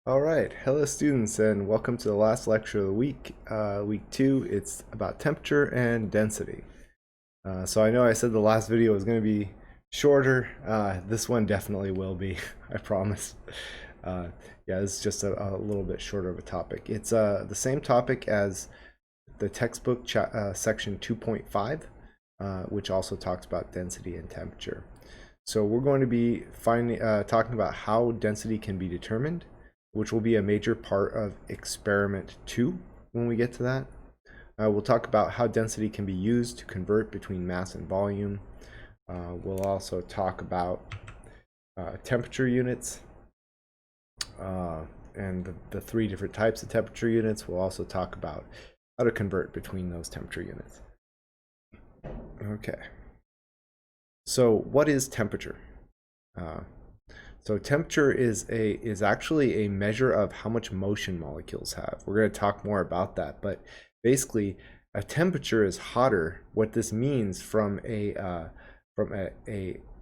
All right, hello students, and welcome to the last lecture of the week. Week 2, it's about temperature and density. So I know I said the last video was going to be shorter. This one definitely will be, I promise. Uh, yeah, this is just a little bit shorter of a topic. It's the same topic as the textbook section 2.5, which also talks about density and temperature. So we're going to be talking about how density can be determined, which will be a major part of experiment 2 when we get to that. We'll talk about how density can be used to convert between mass and volume. We'll also talk about temperature units and the three different types of temperature units. We'll also talk about how to convert between those temperature units. Okay. So what is temperature? So temperature is actually a measure of how much motion molecules have. We're going to talk more about that, but basically a temperature is hotter. What this means from a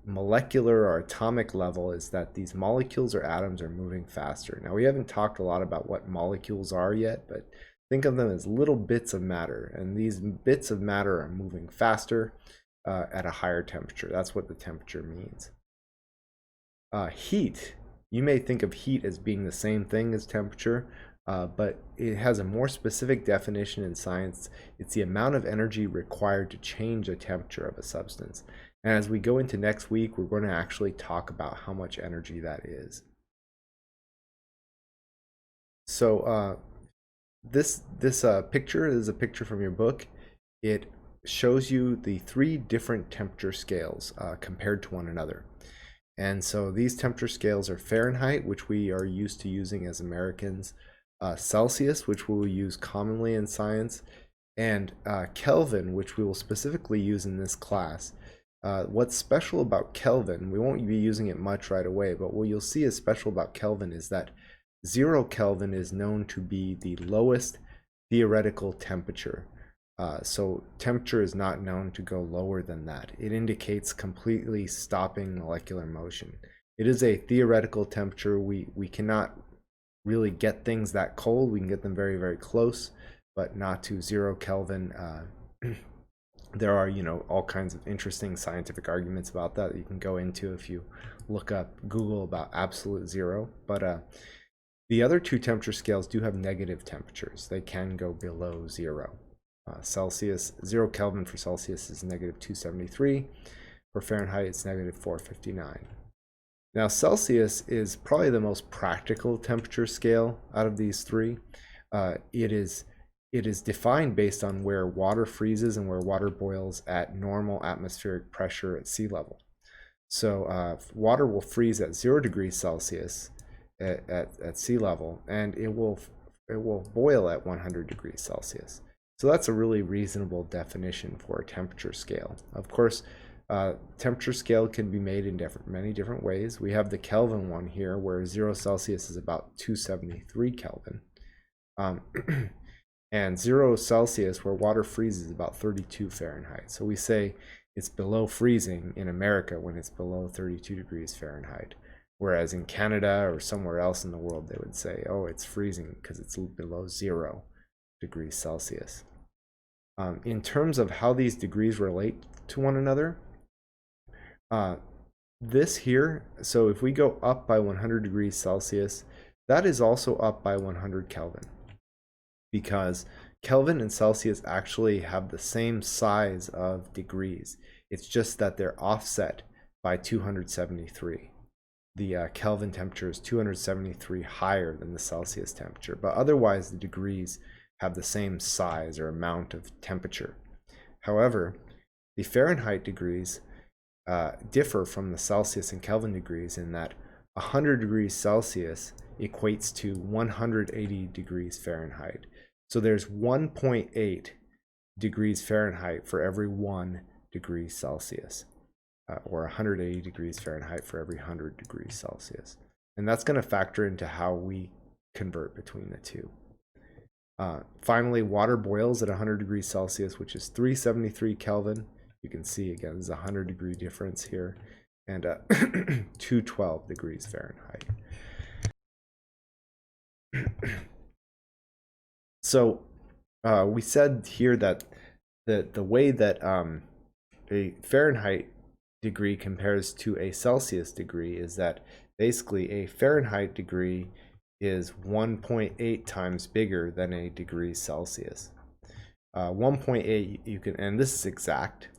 molecular or atomic level is that these molecules or atoms are moving faster. Now, we haven't talked a lot about what molecules are yet, but think of them as little bits of matter, and these bits of matter are moving faster at a higher temperature. That's what the temperature means. Heat, you may think of heat as being the same thing as temperature, but it has a more specific definition in science. It's the amount of energy required to change the temperature of a substance. And as we go into next week, we're going to actually talk about how much energy that is. So this picture is a picture from your book. It shows you the 3 different temperature scales compared to one another. And so these temperature scales are Fahrenheit, which we are used to using as Americans, Celsius, which we will use commonly in science, and Kelvin, which we will specifically use in this class. What's special about Kelvin, we won't be using it much right away, but what you'll see is special about Kelvin is that 0 Kelvin is known to be the lowest theoretical temperature. So temperature is not known to go lower than that. It indicates completely stopping molecular motion. It is a theoretical temperature. We cannot really get things that cold. We can get them very, very close, but not to 0 Kelvin. There are, all kinds of interesting scientific arguments about that you can go into if you look up Google about absolute 0. But the other 2 temperature scales do have negative temperatures. They can go below 0. Celsius, 0 Kelvin for Celsius is negative 273. For Fahrenheit, it's negative 459. Now, Celsius is probably the most practical temperature scale out of these 3. It is defined based on where water freezes and where water boils at normal atmospheric pressure at sea level. So water will freeze at 0 degrees Celsius at sea level, and it will boil at 100 degrees Celsius. So that's a really reasonable definition for a temperature scale. Of course, temperature scale can be made in many different ways. We have the Kelvin one here, where 0 Celsius is about 273 Kelvin. And 0 Celsius, where water freezes, is about 32 Fahrenheit. So we say it's below freezing in America when it's below 32 degrees Fahrenheit. Whereas in Canada or somewhere else in the world, they would say, oh, it's freezing because it's below 0 degrees Celsius. In terms of how these degrees relate to one another, this here, so if we go up by 100 degrees Celsius, that is also up by 100 Kelvin, because Kelvin and Celsius actually have the same size of degrees. It's just that they're offset by 273. The Kelvin temperature is 273 higher than the Celsius temperature, but otherwise the degrees have the same size or amount of temperature. However, the Fahrenheit degrees differ from the Celsius and Kelvin degrees in that 100 degrees Celsius equates to 180 degrees Fahrenheit. So there's 1.8 degrees Fahrenheit for every 1 degree Celsius, or 180 degrees Fahrenheit for every 100 degrees Celsius. And that's going to factor into how we convert between the two. Finally, water boils at 100 degrees Celsius, which is 373 Kelvin. You can see, again, there's a 100-degree difference here, and 212 degrees Fahrenheit. So we said here that the way that a Fahrenheit degree compares to a Celsius degree is that basically a Fahrenheit degree is 1.8 times bigger than a degree Celsius. 1.8 you can, and this is exact,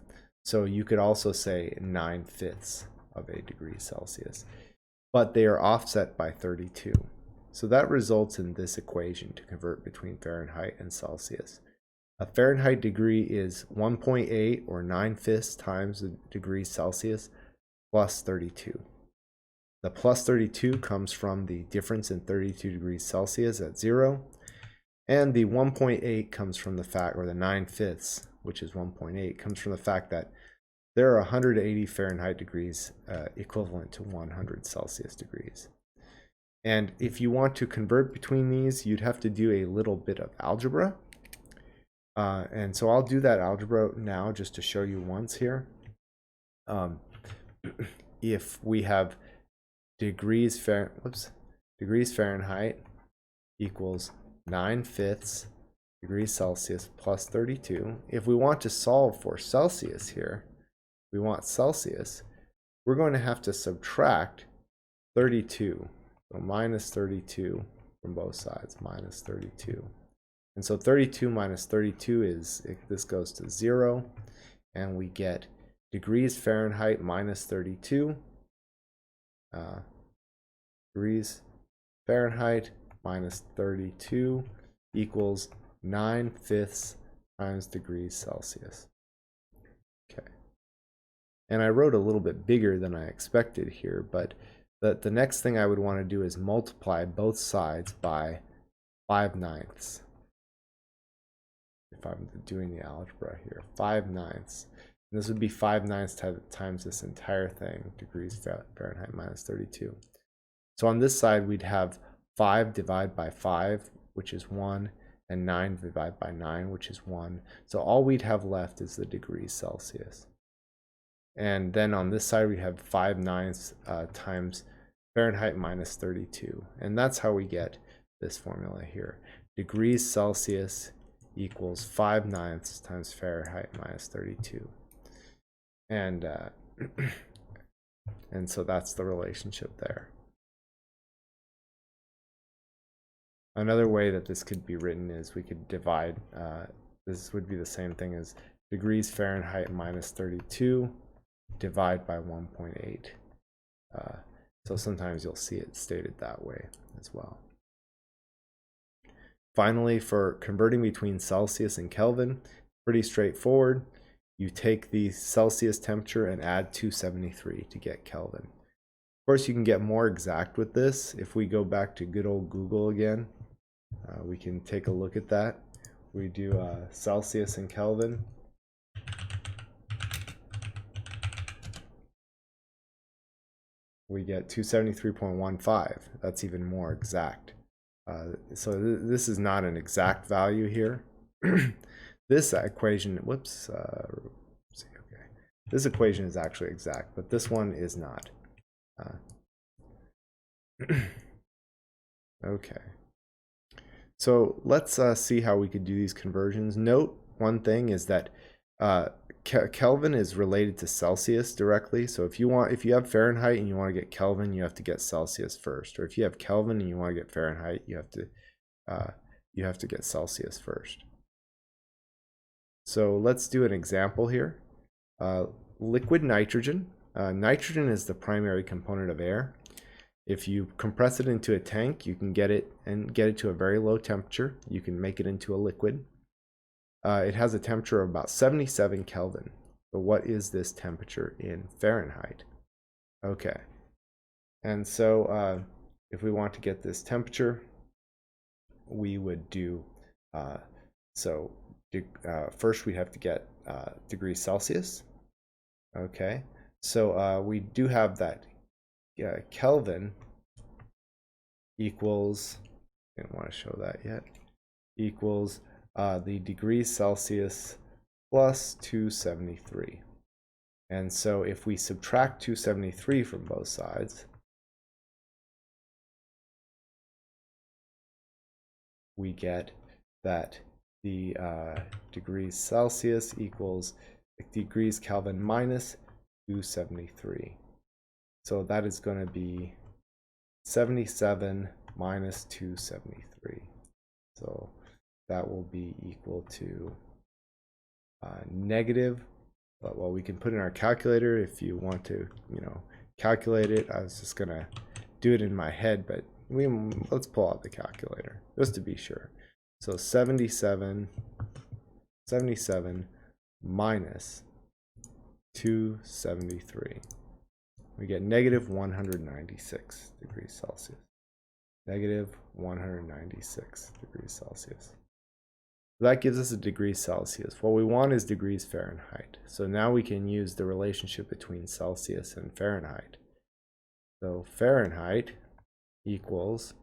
so you could also say 9/5 of a degree Celsius, but they are offset by 32. So that results in this equation to convert between Fahrenheit and Celsius. A Fahrenheit degree is 1.8 or 9/5 times a degree Celsius plus 32. The plus 32 comes from the difference in 32 degrees Celsius at 0, and the 1.8 comes from the fact, or the 9/5, which is 1.8, comes from the fact that there are 180 Fahrenheit degrees equivalent to 100 Celsius degrees. And if you want to convert between these, you'd have to do a little bit of algebra. And so I'll do that algebra now just to show you once here. If we have degrees Fahrenheit equals 9/5 degrees Celsius plus 32. If we want to solve for Celsius here, we want Celsius, we're going to have to subtract 32. So minus 32 from both sides, minus 32. And so 32 minus 32 is, this goes to 0, and we get degrees Fahrenheit minus 32. Degrees Fahrenheit minus 32 equals 9/5 times degrees Celsius. Okay. And I wrote a little bit bigger than I expected here, but the next thing I would want to do is multiply both sides by 5/9. If I'm doing the algebra here, 5/9. And this would be 5/9 times this entire thing, degrees Fahrenheit minus 32. So on this side, we'd have 5 divided by 5, which is 1, and 9 divided by 9, which is 1. So all we'd have left is the degrees Celsius. And then on this side, we have 5/9 times Fahrenheit minus 32. And that's how we get this formula here. Degrees Celsius equals 5/9 times Fahrenheit minus 32. And so that's the relationship there. Another way that this could be written is we could divide, this would be the same thing as degrees Fahrenheit minus 32 divide by 1.8. So sometimes you'll see it stated that way as well. Finally, for converting between Celsius and Kelvin, pretty straightforward. You take the Celsius temperature and add 273 to get Kelvin. Of course, you can get more exact with this. If we go back to good old Google again, we can take a look at that. We do Celsius and Kelvin. We get 273.15. That's even more exact. So this is not an exact value here. This equation, whoops, okay. This equation is actually exact, but this one is not. Okay. So let's see how we could do these conversions. Note one thing is that Kelvin is related to Celsius directly. So if you have Fahrenheit and you want to get Kelvin, you have to get Celsius first. Or if you have Kelvin and you want to get Fahrenheit, you have to get Celsius first. So let's do an example here. Liquid nitrogen. Nitrogen is the primary component of air. If you compress it into a tank, you can get it to a very low temperature. You can make it into a liquid. It has a temperature of about 77 Kelvin. So what is this temperature in Fahrenheit? Okay. And so if we want to get this temperature, we would do, first we have to get degrees Celsius. Okay. So we do have that Kelvin equals, I didn't want to show that yet, equals the degrees Celsius plus 273. And so if we subtract 273 from both sides, we get that the degrees Celsius equals degrees Kelvin minus 273. So that is going to be 77 minus 273. So that will be equal to negative, well, we can put in our calculator if you want to, calculate it. I was just going to do it in my head, but let's pull out the calculator just to be sure. So 77 minus 273. We get negative 196 degrees Celsius. Negative 196 degrees Celsius. That gives us a degrees Celsius. What we want is degrees Fahrenheit. So now we can use the relationship between Celsius and Fahrenheit. So Fahrenheit equals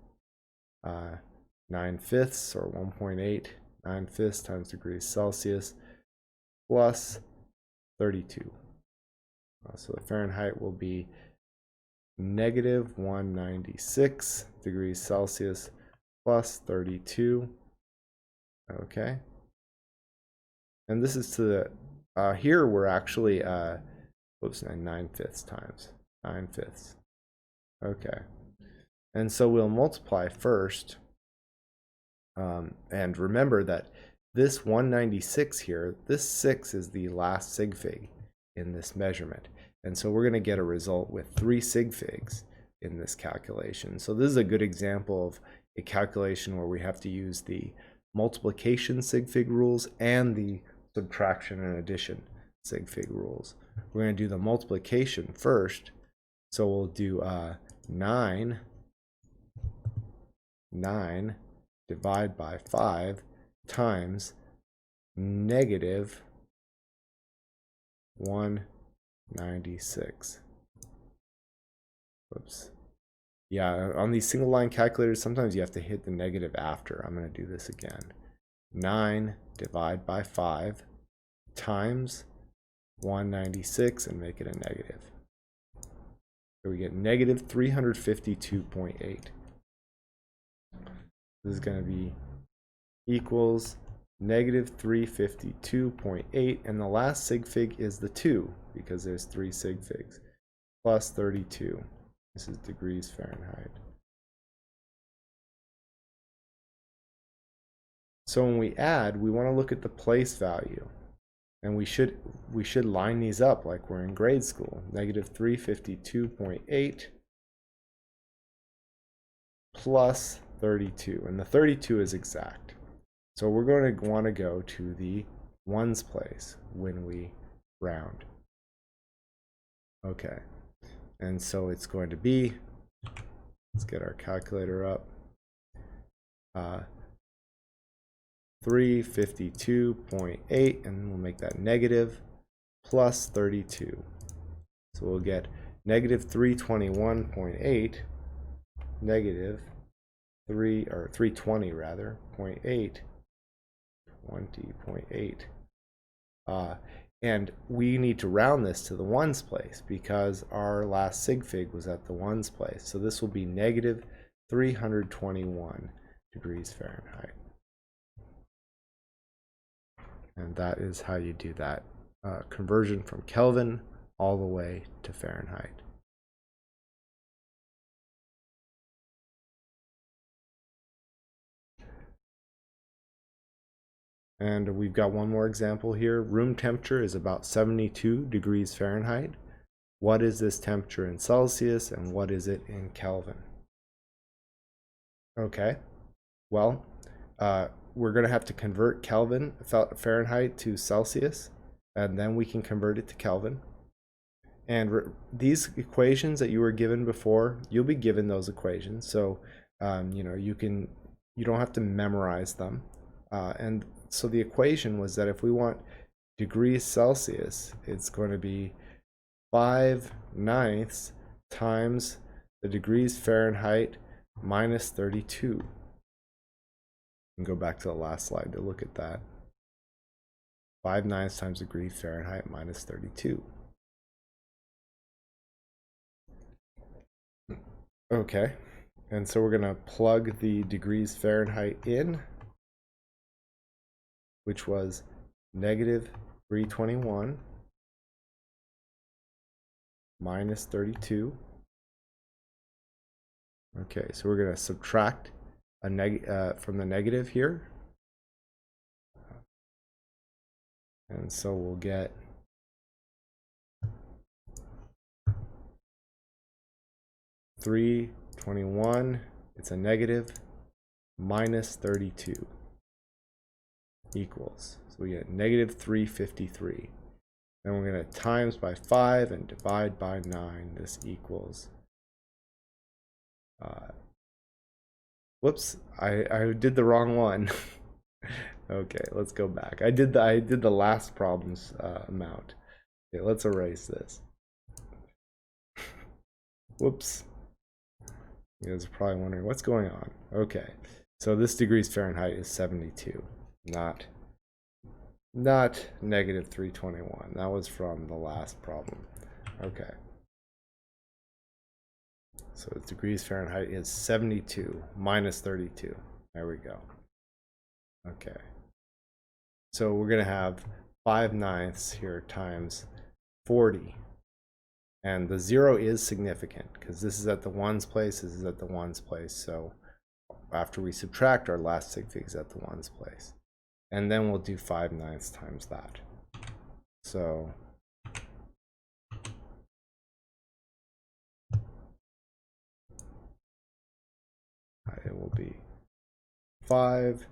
9/5 or 1.8, 9/5 times degrees Celsius plus 32. So the Fahrenheit will be negative 196 degrees Celsius plus 32. Okay. And this is to the, here we're actually, 9/5 times, 9/5. Okay. And so we'll multiply first. And remember that this 196 here, this 6 is the last sig fig in this measurement. And so we're going to get a result with 3 sig figs in this calculation. So this is a good example of a calculation where we have to use the multiplication sig fig rules and the subtraction and addition sig fig rules. We're going to do the multiplication first. So we'll do 9 divided by 5 times negative 196. Whoops. Yeah, on these single line calculators, sometimes you have to hit the negative after. I'm going to do this again. 9 divided by 5 times 196 and make it a negative. So we get negative 352.8. This is going to be equals negative 352.8, and the last sig fig is the 2 because there's 3 sig figs, plus 32. This is degrees Fahrenheit. So when we add, we want to look at the place value, and we should line these up like we're in grade school. Negative 352.8 plus 32, and the 32 is exact. So we're going to want to go to the ones place when we round. Okay, and so it's going to be, let's get our calculator up, 352.8, and we'll make that negative, plus 32. So we'll get negative 321.8, negative 320 rather, 0.8, 20.8. And we need to round this to the ones place because our last sig fig was at the ones place. So this will be negative 321 degrees Fahrenheit. And that is how you do that conversion from Kelvin all the way to Fahrenheit. And we've got one more example here. Room temperature is about 72 degrees Fahrenheit. What is this temperature in Celsius and what is it in Kelvin? Okay, well, we're going to have to convert Kelvin, Fahrenheit to Celsius, and then we can convert it to Kelvin. And these equations that you were given before, you'll be given those equations. So, you don't have to memorize them. And so the equation was that if we want degrees Celsius, it's going to be 5/9 times the degrees Fahrenheit minus 32. And go back to the last slide to look at that. 5/9 times degrees Fahrenheit minus 32. Okay, And so we're going to plug the degrees Fahrenheit in, which was negative 321 minus 32. Okay, so we're going to subtract from the negative here. And so we'll get 321, it's a negative, minus 32 equals. So we get negative 353. Then we're going to times by 5 and divide by 9. This equals. Whoops, I did the wrong one. Okay, let's go back. I did the last problem's amount. Okay, let's erase this. Whoops. You guys are probably wondering what's going on. Okay, so this degrees Fahrenheit is 72, not negative 321. That was from the last problem. Okay. So degrees Fahrenheit is 72 minus 32. There we go. Okay. So we're going to have 5/9 here times 40. And the 0 is significant because this is at the ones place, this is at the ones place. So after we subtract, our last sig fig is at the ones place. And then we'll do 5/9 times that. So it will be 5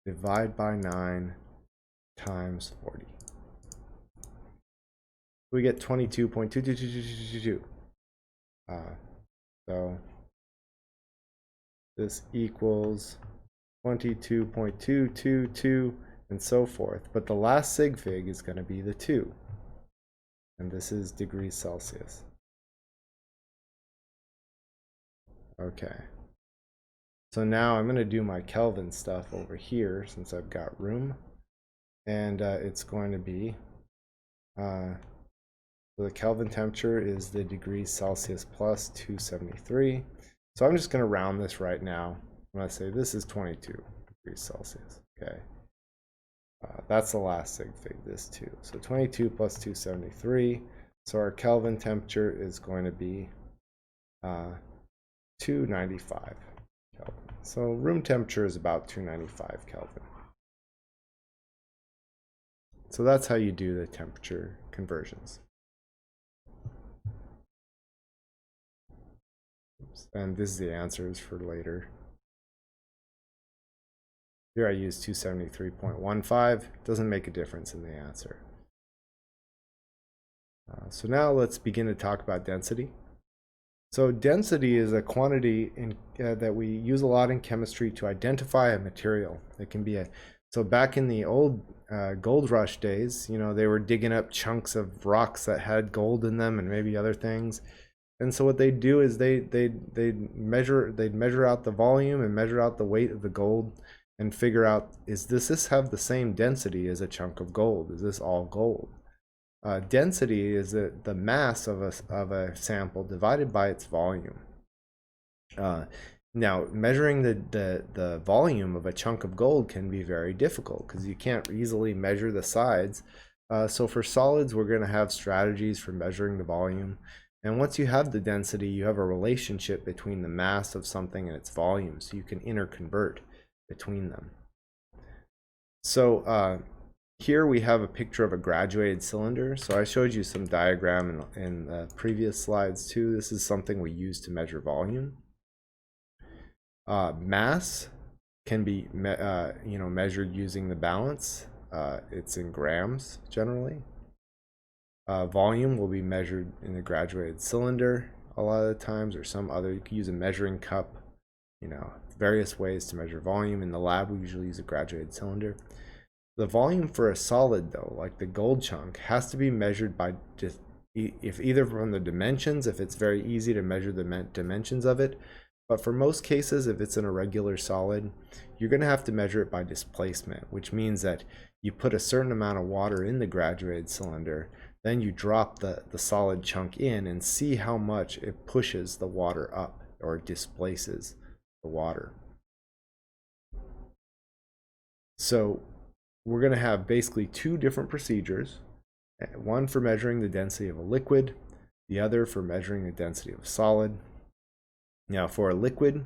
divide by 9 times 40. We get 22.22222. So this equals 22.222 and so forth. But the last sig fig is going to be the 2. And this is degrees Celsius. Okay. So now I'm going to do my Kelvin stuff over here since I've got room. And it's going to be, the Kelvin temperature is the degrees Celsius plus 273. So I'm just going to round this right now. I'm going to say this is 22 degrees Celsius. Okay. That's the last sig fig, this 2. So 22 plus 273. So our Kelvin temperature is going to be 295 Kelvin. So room temperature is about 295 Kelvin. So that's how you do the temperature conversions. Oops. And this is the answers for later. Here I use 273.15. Doesn't make a difference in the answer. So now let's begin to talk about density. So density is a quantity that we use a lot in chemistry to identify a material. It can be so back in the old gold rush days, you know, they were digging up chunks of rocks that had gold in them and maybe other things. And so what they'd do is they'd measure out the volume and measure out the weight of the gold and figure out, does this have the same density as a chunk of gold? Is this all gold? Density is the mass of a sample divided by its volume. Now, measuring the volume of a chunk of gold can be very difficult because you can't easily measure the sides. So for solids, we're going to have strategies for measuring the volume. And once you have the density, you have a relationship between the mass of something and its volume, so you can interconvert between them. So here we have a picture of a graduated cylinder. So I showed you some diagram in the previous slides too. This is something we use to measure volume. Mass can be measured using the balance. It's in grams generally. Volume will be measured in the graduated cylinder a lot of the times, or some other. You can use a measuring cup. You know, various ways to measure volume. In the lab, we usually use a graduated cylinder. The volume for a solid, though, like the gold chunk, has to be measured by either from the dimensions, if it's very easy to measure the dimensions of it. But for most cases, if it's an irregular solid, you're going to have to measure it by displacement, which means that you put a certain amount of water in the graduated cylinder Then you drop the solid chunk in and see how much it pushes the water up or displaces the water. So we're going to have basically two different procedures, one for measuring the density of a liquid, the other for measuring the density of a solid. Now for a liquid,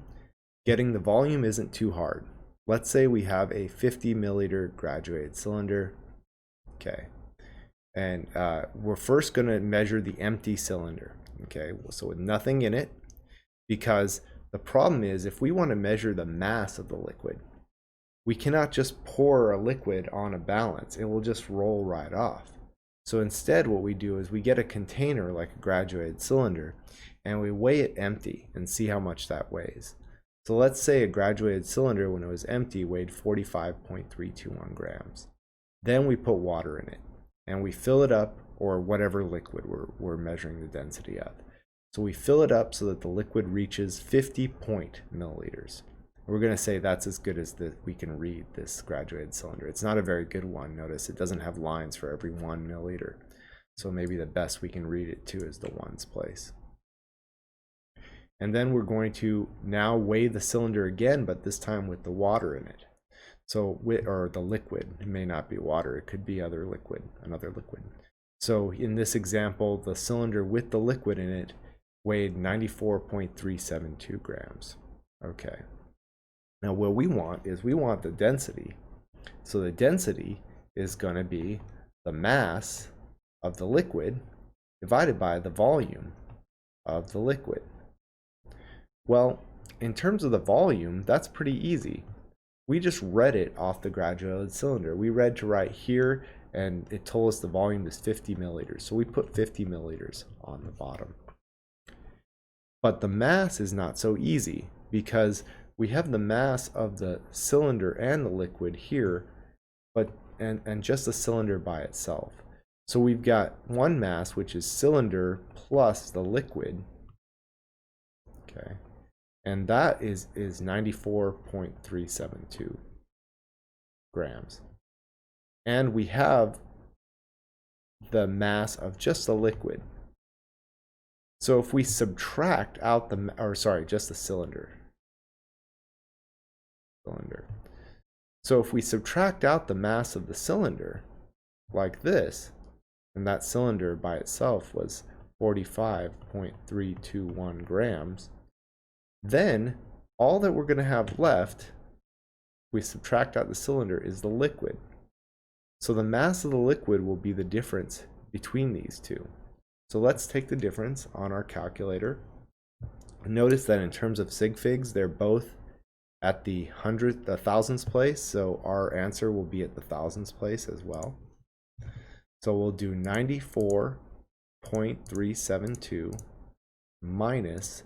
getting the volume isn't too hard. Let's say we have a 50 milliliter graduated cylinder. Okay. And we're first going to measure the empty cylinder. Okay. So with nothing in it, because the problem is if we want to measure the mass of the liquid, we cannot just pour a liquid on a balance. It will just roll right off. So instead what we do is we get a container like a graduated cylinder and we weigh it empty and see how much that weighs. So let's say a graduated cylinder when it was empty weighed 45.321 grams. Then we put water in it and we fill it up, or whatever liquid we're measuring the density of. So we fill it up so that the liquid reaches 50 milliliters. We're going to say that's as good as we can read this graduated cylinder. It's not a very good one. Notice it doesn't have lines for every 1 milliliter. So maybe the best we can read it to is the ones place. And then we're going to now weigh the cylinder again, but this time with the water in it. So, or the liquid. It may not be water. It could be another liquid. So in this example, the cylinder with the liquid in it weighed 94.372 grams. Okay. Now what we want is we want the density. So the density is going to be the mass of the liquid divided by the volume of the liquid. Well, in terms of the volume, that's pretty easy. We just read it off the graduated cylinder. We read to right here and it told us the volume is 50 milliliters. So we put 50 milliliters on the bottom. But the mass is not so easy because we have the mass of the cylinder and the liquid here, but and just the cylinder by itself. So we've got one mass, which is cylinder plus the liquid. Okay. And that is 94.372 grams. And we have the mass of just the liquid. So if we subtract out just the cylinder. So if we subtract out the mass of the cylinder like this, and that cylinder by itself was 45.321 grams, then all that we're going to have left, if we subtract out the cylinder, is the liquid. So the mass of the liquid will be the difference between these two. So let's take the difference on our calculator. Notice that in terms of sig figs, they're both at the thousandths place, so our answer will be at the thousandths place as well. So we'll do 94.372 minus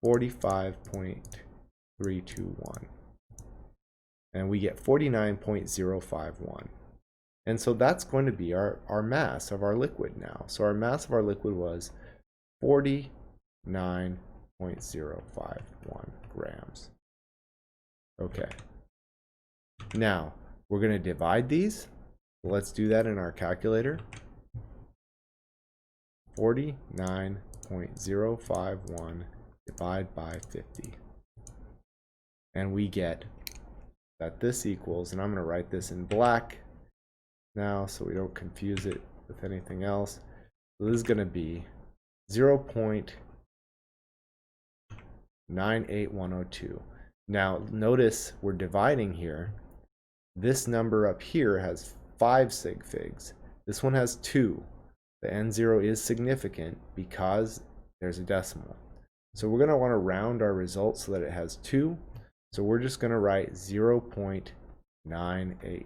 45.321, and we get 49.051. And so that's going to be our mass of our liquid now. So our mass of our liquid was 49.051 grams. Okay. Now, we're going to divide these. Let's do that in our calculator. 49.051 divided by 50. And we get that this equals, and I'm going to write this in black now so we don't confuse it with anything else. So this is going to be 0.98102. Now notice we're dividing here. This number up here has 5 sig figs. This one has 2. The N0 is significant because there's a decimal. So we're going to want to round our result so that it has 2. So we're just going to write 0.98.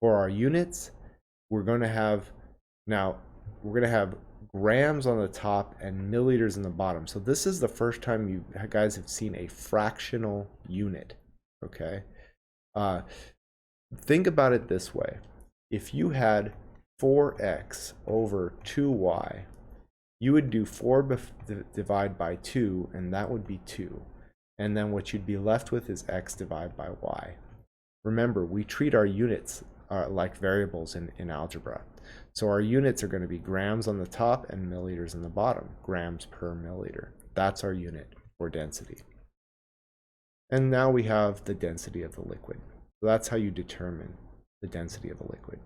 For our units, we're going to have grams on the top and milliliters in the bottom. So this is the first time you guys have seen a fractional unit. Okay. Think about it this way. If you had 4x over 2y, you would do 4 divided by 2, and that would be 2. And then what you'd be left with is x divided by y. Remember, we treat our units like variables in algebra. So our units are going to be grams on the top and milliliters on the bottom, grams per milliliter. That's our unit for density. And now we have the density of the liquid. So that's how you determine the density of a liquid.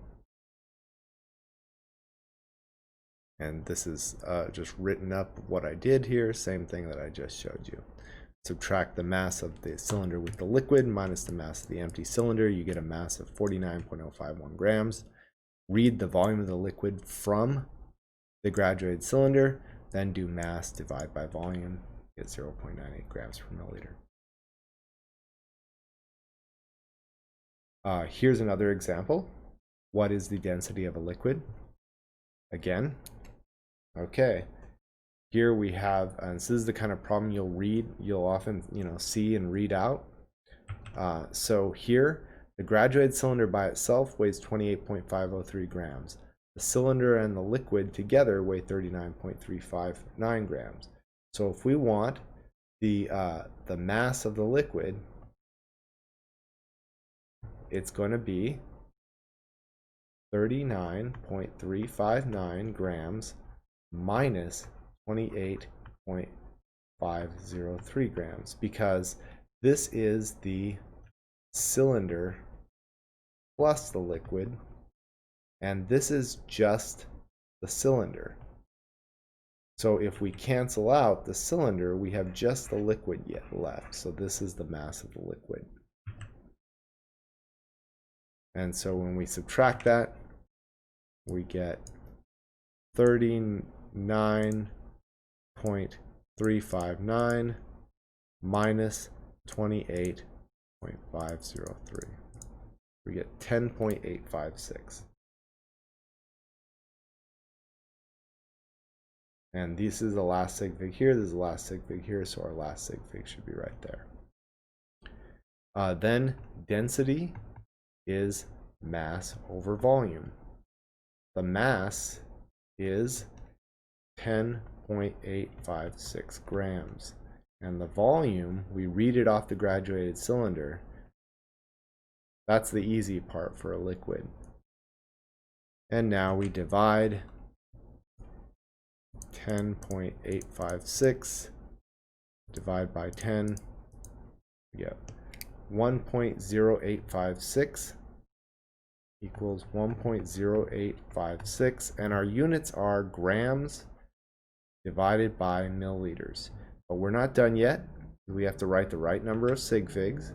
And this is just written up what I did here, same thing that I just showed you. Subtract the mass of the cylinder with the liquid minus the mass of the empty cylinder, you get a mass of 49.051 grams. Read the volume of the liquid from the graduated cylinder, then do mass divide by volume, get 0.98 grams per milliliter. Here's another example. What is the density of a liquid? Again, okay. Here we have, and this is the kind of problem you'll often see and read out. So here, the graduated cylinder by itself weighs 28.503 grams. The cylinder and the liquid together weigh 39.359 grams. So if we want the mass of the liquid, it's going to be 39.359 grams minus 28.503 grams, because this is the cylinder plus the liquid, and this is just the cylinder. So if we cancel out the cylinder, we have just the liquid yet left. So this is the mass of the liquid. And so when we subtract that, we get 39.359 minus 28.503. We get 10.856. And this is the last sig fig here, this is the last sig fig here, so our last sig fig should be right there. Then density is mass over volume. The mass is 10.856 grams. And the volume, we read it off the graduated cylinder. That's the easy part for a liquid. And now we divide 10.856 divide by 10. We get 1.0856 equals 1.0856, and our units are grams divided by milliliters. But we're not done yet. We have to write the right number of sig figs.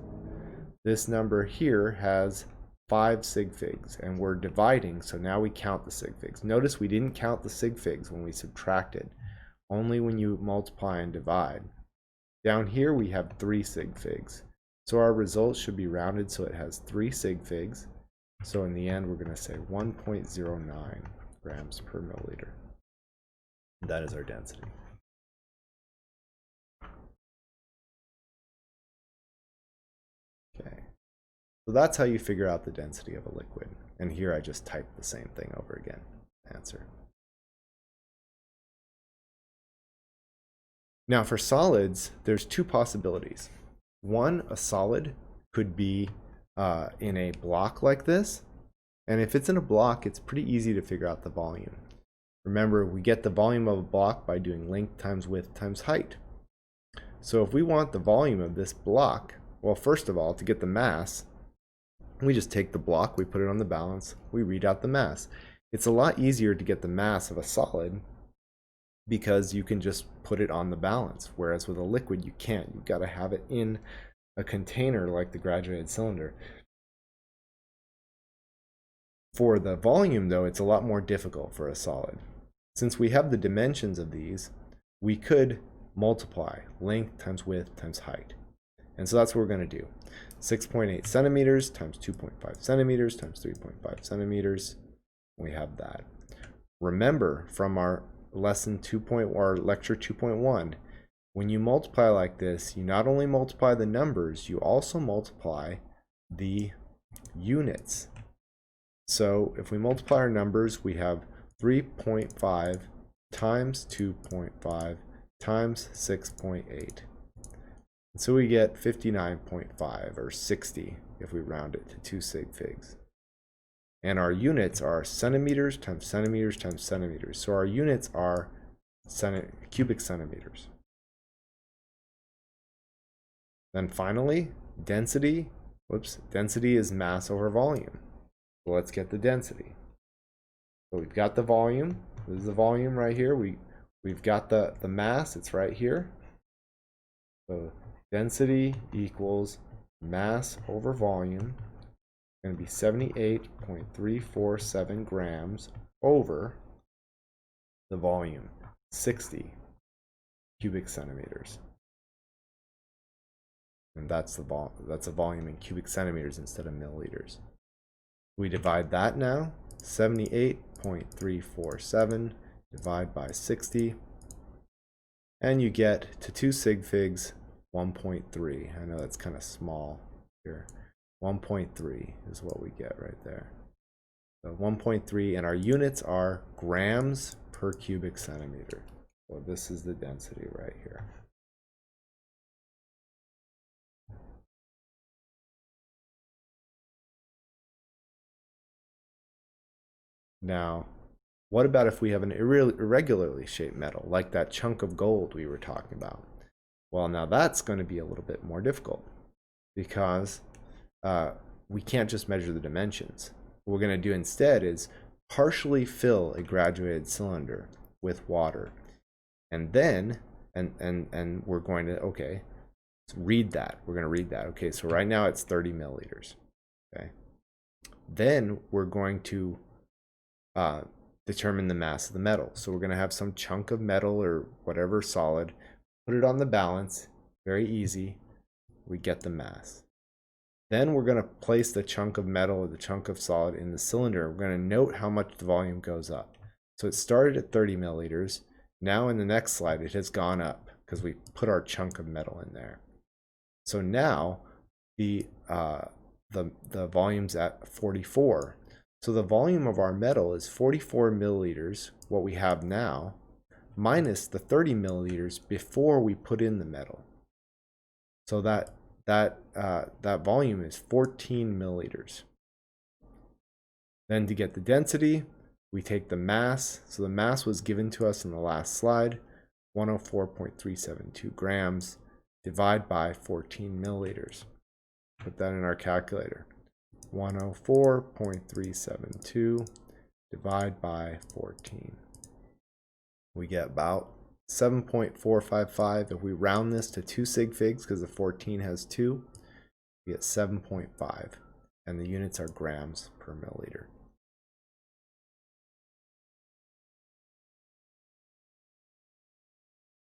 This number here has 5 sig figs, and we're dividing, so now we count the sig figs. Notice we didn't count the sig figs when we subtracted, only when you multiply and divide. Down here we have 3 sig figs. So our result should be rounded so it has 3 sig figs. So in the end, we're going to say 1.09 grams per milliliter. That is our density. Okay. So that's how you figure out the density of a liquid. And here I just typed the same thing over again. Answer. Now for solids, there's 2 possibilities. One, a solid could be in a block like this, and if it's in a block, it's pretty easy to figure out the volume. Remember, we get the volume of a block by doing length times width times height. So if we want the volume of this block, well, first of all, to get the mass, we just take the block, we put it on the balance, we read out the mass. It's a lot easier to get the mass of a solid because you can just put it on the balance, whereas with a liquid you can't. You've got to have it in a container like the graduated cylinder. For the volume, though, it's a lot more difficult for a solid. Since we have the dimensions of these, we could multiply length times width times height. And so that's what we're going to do. 6.8 centimeters times 2.5 centimeters times 3.5 centimeters. We have that. Remember from our lesson 2. Or lecture 2.1, when you multiply like this, you not only multiply the numbers, you also multiply the units. So if we multiply our numbers, we have 3.5 times 2.5 times 6.8. So we get 59.5 or 60 if we round it to 2 sig figs. And our units are centimeters times centimeters times centimeters. So our units are cubic centimeters. Then finally, density. Density is mass over volume. So let's get the density. So we've got the volume. This is the volume right here. We've got the mass. It's right here. So density equals mass over volume. It's going to be 78.347 grams over the volume, 60 cubic centimeters. And that's a volume in cubic centimeters instead of milliliters. We divide that now. 78.347 divide by 60. And you get to 2 sig figs 1.3. I know that's kind of small here. 1.3 is what we get right there. So 1.3, and our units are grams per cubic centimeter. So this is the density right here. Now, what about if we have an irregularly shaped metal, like that chunk of gold we were talking about? Well, now that's going to be a little bit more difficult because we can't just measure the dimensions. What we're going to do instead is partially fill a graduated cylinder with water. And then, and we're going to, okay, read that. We're going to read that. Okay, so right now it's 30 milliliters. Okay. Then we're going to determine the mass of the metal. So we're going to have some chunk of metal or whatever solid, put it on the balance, very easy. We get the mass. Then we're going to place the chunk of metal or the chunk of solid in the cylinder. We're going to note how much the volume goes up. So it started at 30 milliliters. Now in the next slide, it has gone up because we put our chunk of metal in there. So now the volume's at 44. So the volume of our metal is 44 milliliters, what we have now, minus the 30 milliliters before we put in the metal. So that volume is 14 milliliters. Then to get the density, we take the mass. So the mass was given to us in the last slide, 104.372 grams, divide by 14 milliliters. Put that in our calculator. 104.372 divide by 14. We get about 7.455. If we round this to 2 sig figs, because the 14 has 2, we get 7.5. And the units are grams per milliliter.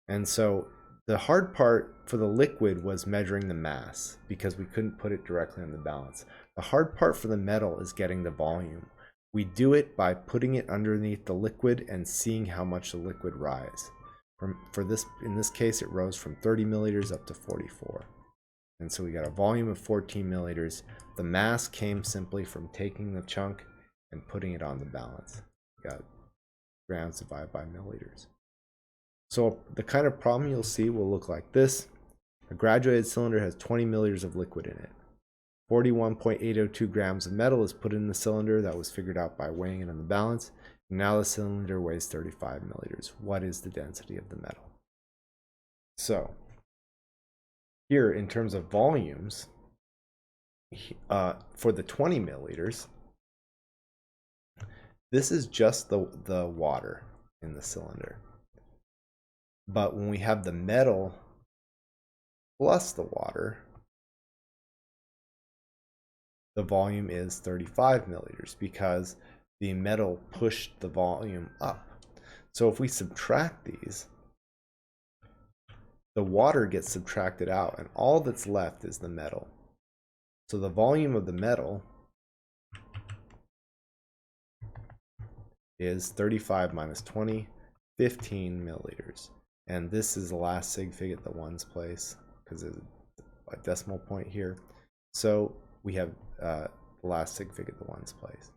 And so the hard part for the liquid was measuring the mass because we couldn't put it directly on the balance. The hard part for the metal is getting the volume. We do it by putting it underneath the liquid and seeing how much the liquid rise. In this case, it rose from 30 milliliters up to 44. And so we got a volume of 14 milliliters. The mass came simply from taking the chunk and putting it on the balance. We got grams divided by milliliters. So the kind of problem you'll see will look like this. A graduated cylinder has 20 milliliters of liquid in it. 41.802 grams of metal is put in the cylinder. That was figured out by weighing it on the balance. And now the cylinder weighs 35 milliliters. What is the density of the metal? So here, in terms of volumes, for the 20 milliliters, this is just the water in the cylinder. But when we have the metal plus the water, the volume is 35 milliliters because the metal pushed the volume up. So if we subtract these, the water gets subtracted out and all that's left is the metal. So the volume of the metal is 35 minus 20, 15 milliliters. And this is the last sig fig at the ones place because there's a decimal point here. So we have the last sig fig at the ones place.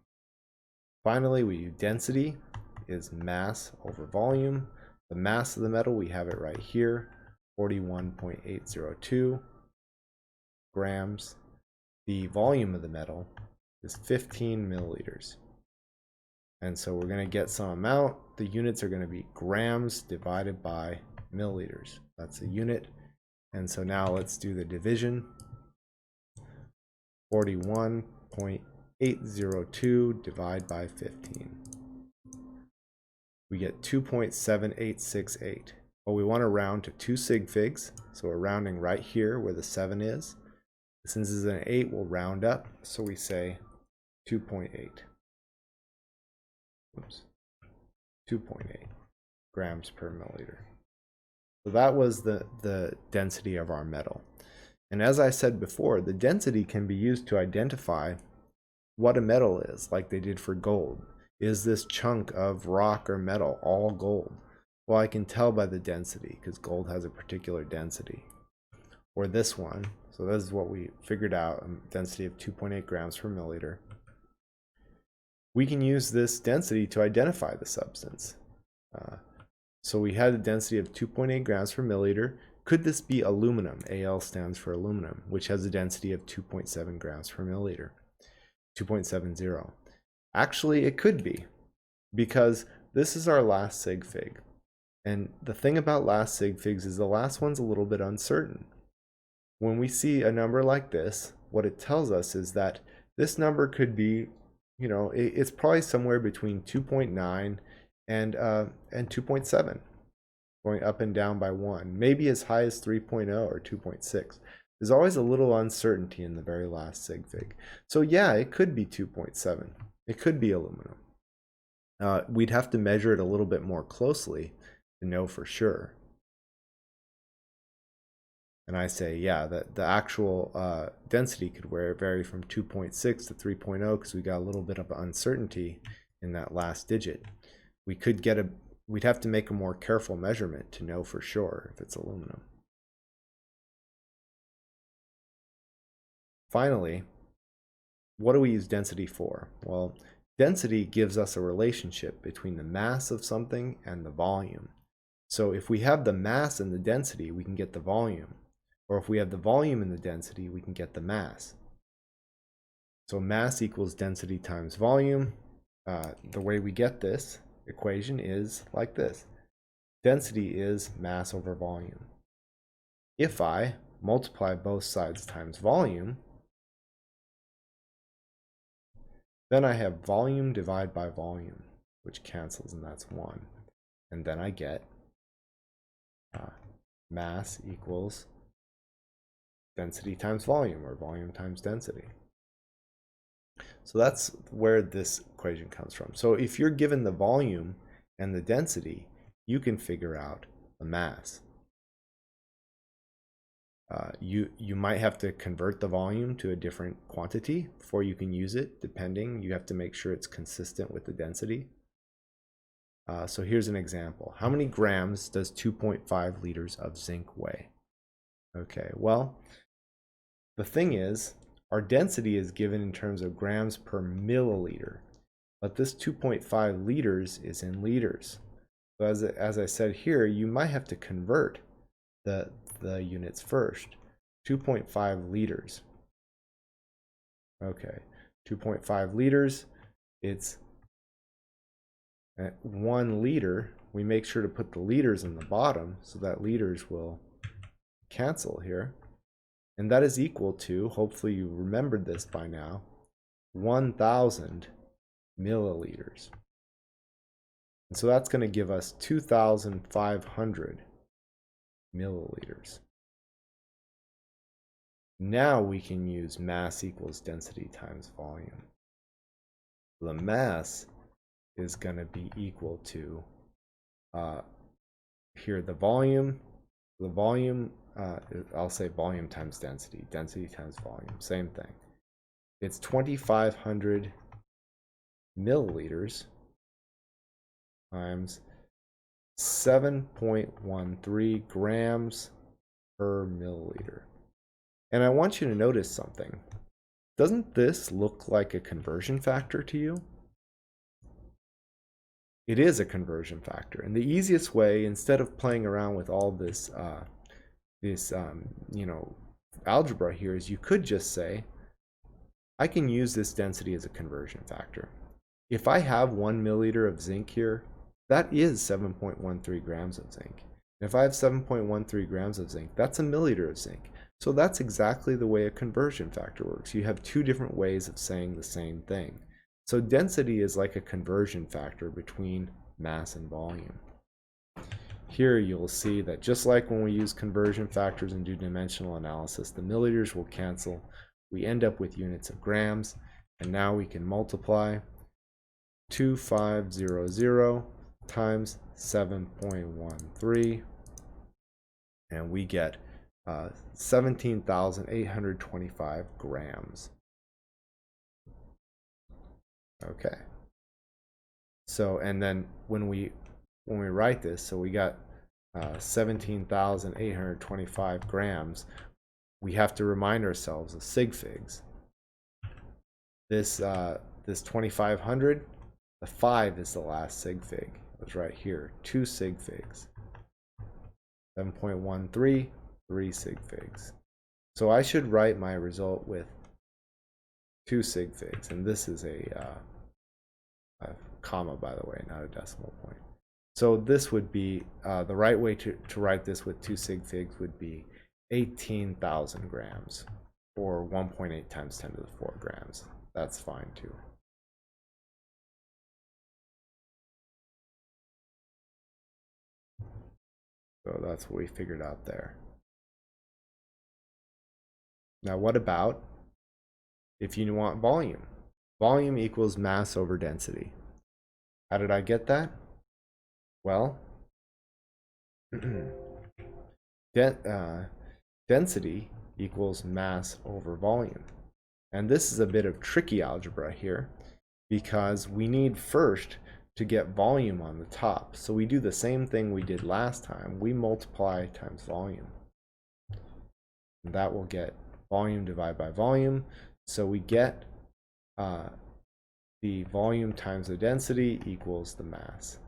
Finally, we do density is mass over volume. The mass of the metal, we have it right here, 41.802 grams. The volume of the metal is 15 milliliters. And so we're going to get some amount. The units are going to be grams divided by milliliters. That's a unit. And so now let's do the division. 41.802 divided by 15. We get 2.7868. Well, we want to round to 2 sig figs, so we're rounding right here where the 7 is. Since this is an 8, we'll round up, so we say 2.8. Oops. 2.8 grams per milliliter. So that was the density of our metal. And as I said before, the density can be used to identify what a metal is, like they did for gold. Is this chunk of rock or metal all gold? Well, I can tell by the density because gold has a particular density. Or this one. So this is what we figured out, a density of 2.8 grams per milliliter. We can use this density to identify the substance. So we had a density of 2.8 grams per milliliter. Could this be aluminum? Al stands for aluminum, which has a density of 2.7 grams per milliliter. 2.70. Actually, it could be, because this is our last sig fig. And the thing about last sig figs is the last one's a little bit uncertain. When we see a number like this, what it tells us is that this number could be, you know, it's probably somewhere between 2.9 and 2.7, going up and down by 1, maybe as high as 3.0 or 2.6. There's always a little uncertainty in the very last sig fig. So yeah, it could be 2.7. It could be aluminum. We'd have to measure it a little bit more closely to know for sure. And I say, yeah, that the actual density could vary from 2.6 to 3.0 because we got a little bit of uncertainty in that last digit. We'd have to make a more careful measurement to know for sure if it's aluminum. Finally, what do we use density for? Well, density gives us a relationship between the mass of something and the volume. So if we have the mass and the density, we can get the volume. Or if we have the volume and the density, we can get the mass. So mass equals density times volume. The way we get this equation is like this. Density is mass over volume. If I multiply both sides times volume, then I have volume divided by volume, which cancels, and that's 1. And then I get mass equals density times volume, or volume times density. So that's where this equation comes from. So if you're given the volume and the density, you can figure out the mass. You might have to convert the volume to a different quantity before you can use it, depending. You have to make sure it's consistent with the density. So here's an example. How many grams does 2.5 liters of zinc weigh? Okay, well, the thing is, our density is given in terms of grams per milliliter, but this 2.5 liters is in liters. So as I said here, you might have to convert the units first. 2.5 liters. Okay, 2.5 liters, it's 1 liter. We make sure to put the liters in the bottom so that liters will cancel here. And that is equal to, hopefully you remembered this by now, 1,000 milliliters. And so that's going to give us 2,500 milliliters. Now we can use mass equals density times volume. The mass is going to be equal to, here the volume, I'll say volume times density, density times volume, same thing. It's 2,500 milliliters times 7.13 grams per milliliter. And I want you to notice something. Doesn't this look like a conversion factor to you? It is a conversion factor. And the easiest way, instead of playing around with all this algebra here, is you could just say I can use this density as a conversion factor. If I have 1 milliliter of zinc here, that is 7.13 grams of zinc. And if I have 7.13 grams of zinc, that's a milliliter of zinc. So that's exactly the way a conversion factor works. You have two different ways of saying the same thing. So density is like a conversion factor between mass and volume. Here you'll see that just like when we use conversion factors and do dimensional analysis, the milliliters will cancel. We end up with units of grams, and now we can multiply 2500 times 7.13, and we get 17,825 grams. Okay. So, and then when we write this, so we got 17,825 grams, we have to remind ourselves of sig figs. This 2500, the 5 is the last sig fig. It was right here, 2 sig figs. 7.13, 3 sig figs. So I should write my result with 2 sig figs, and this is a comma, by the way, not a decimal point. So this would be, the right way to write this with 2 sig figs would be 18,000 grams, or 1.8 times 10 to the 4 grams. That's fine too. So that's what we figured out there. Now what about if you want volume? Volume equals mass over density. How did I get that? Well, density equals mass over volume. And this is a bit of tricky algebra here, because we need first to get volume on the top. So we do the same thing we did last time. We multiply times volume. And that will get volume divided by volume. So we get the volume times the density equals the mass.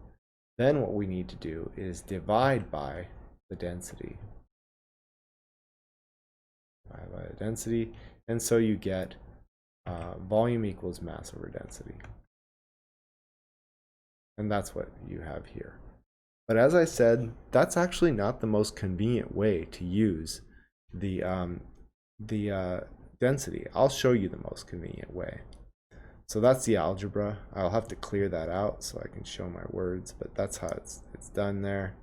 Then what we need to do is divide by the density. Divide by the density. And so you get volume equals mass over density. And that's what you have here. But as I said, that's actually not the most convenient way to use the density. I'll show you the most convenient way. So that's the algebra. I'll have to clear that out so I can show my words, but that's how it's done there.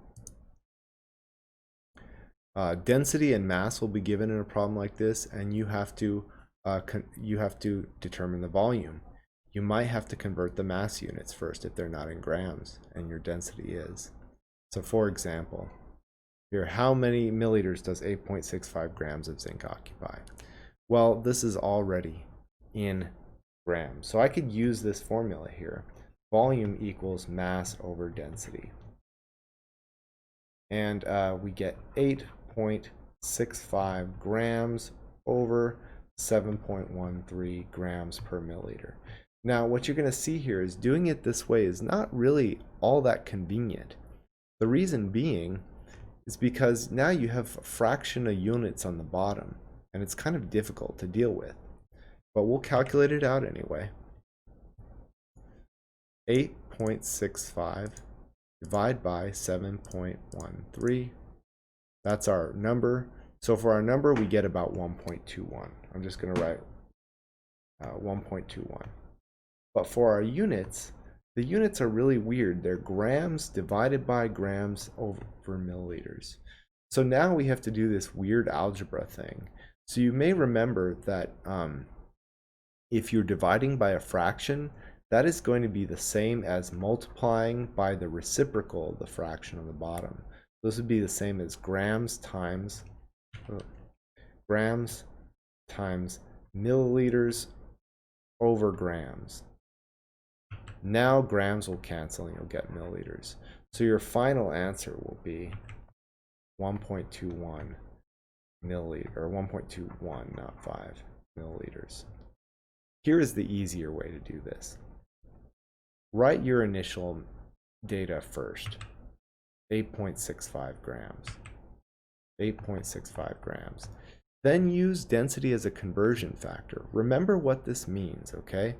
Density and mass will be given in a problem like this, and you have to determine the volume. You might have to convert the mass units first if they're not in grams and your density is. So for example, here, how many milliliters does 8.65 grams of zinc occupy? Well, this is already in grams. So I could use this formula here. Volume equals mass over density. And we get 8.65 grams over 7.13 grams per milliliter. Now, what you're going to see here is doing it this way is not really all that convenient. The reason being is because now you have a fraction of units on the bottom, and it's kind of difficult to deal with. But we'll calculate it out anyway. 8.65 divided by 7.13. That's our number. So for our number, we get about 1.21. I'm just going to write 1.21. But for our units, the units are really weird. They're grams divided by grams over milliliters. So now we have to do this weird algebra thing. So you may remember that if you're dividing by a fraction, that is going to be the same as multiplying by the reciprocal of the fraction on the bottom. This would be the same as grams times milliliters over grams. Now grams will cancel and you'll get milliliters. So your final answer will be 1.21 milliliter, or 1.21, not 5 milliliters. Here is the easier way to do this. Write your initial data first. 8.65 grams. 8.65 grams. Then use density as a conversion factor. Remember what this means, okay?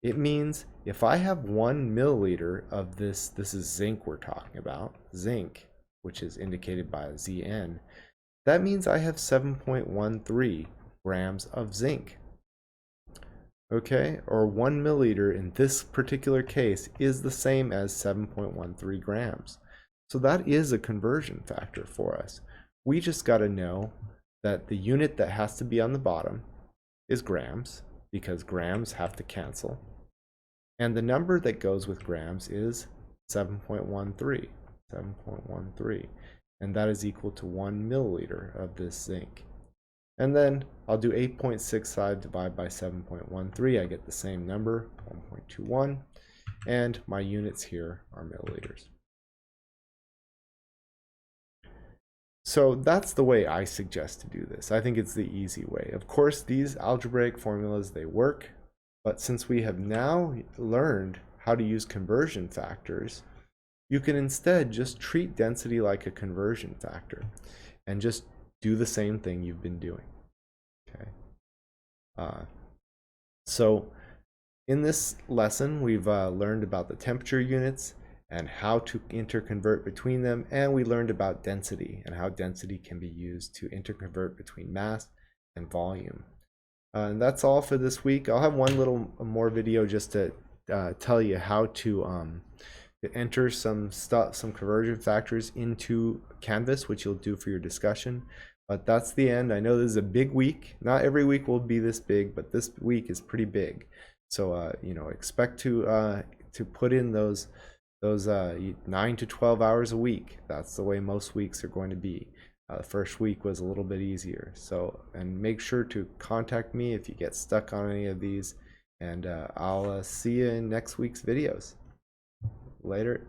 It means if I have 1 milliliter of this is zinc we're talking about, zinc, which is indicated by Zn, that means I have 7.13 grams of zinc. Okay, or 1 milliliter in this particular case is the same as 7.13 grams. So that is a conversion factor for us. We just got to know that the unit that has to be on the bottom is grams, because grams have to cancel. And the number that goes with grams is 7.13, 7.13. And that is equal to 1 milliliter of this zinc. And then I'll do 8.65 divided by 7.13. I get the same number, 1.21. And my units here are milliliters. So that's the way I suggest to do this. I think it's the easy way. Of course, these algebraic formulas, they work. But since we have now learned how to use conversion factors, you can instead just treat density like a conversion factor and just do the same thing you've been doing. Okay. So in this lesson, we've learned about the temperature units and how to interconvert between them, and we learned about density and how density can be used to interconvert between mass and volume. And that's all for this week. I'll have one little more video just to tell you how to enter some conversion factors into Canvas, which you'll do for your discussion. But that's the end. I know this is a big week. Not every week will be this big, but this week is pretty big. So you know, expect to put in those 9 to 12 hours a week. That's the way most weeks are going to be. The first week was a little bit easier. So, and make sure to contact me if you get stuck on any of these, and I'll see you in next week's videos. Later.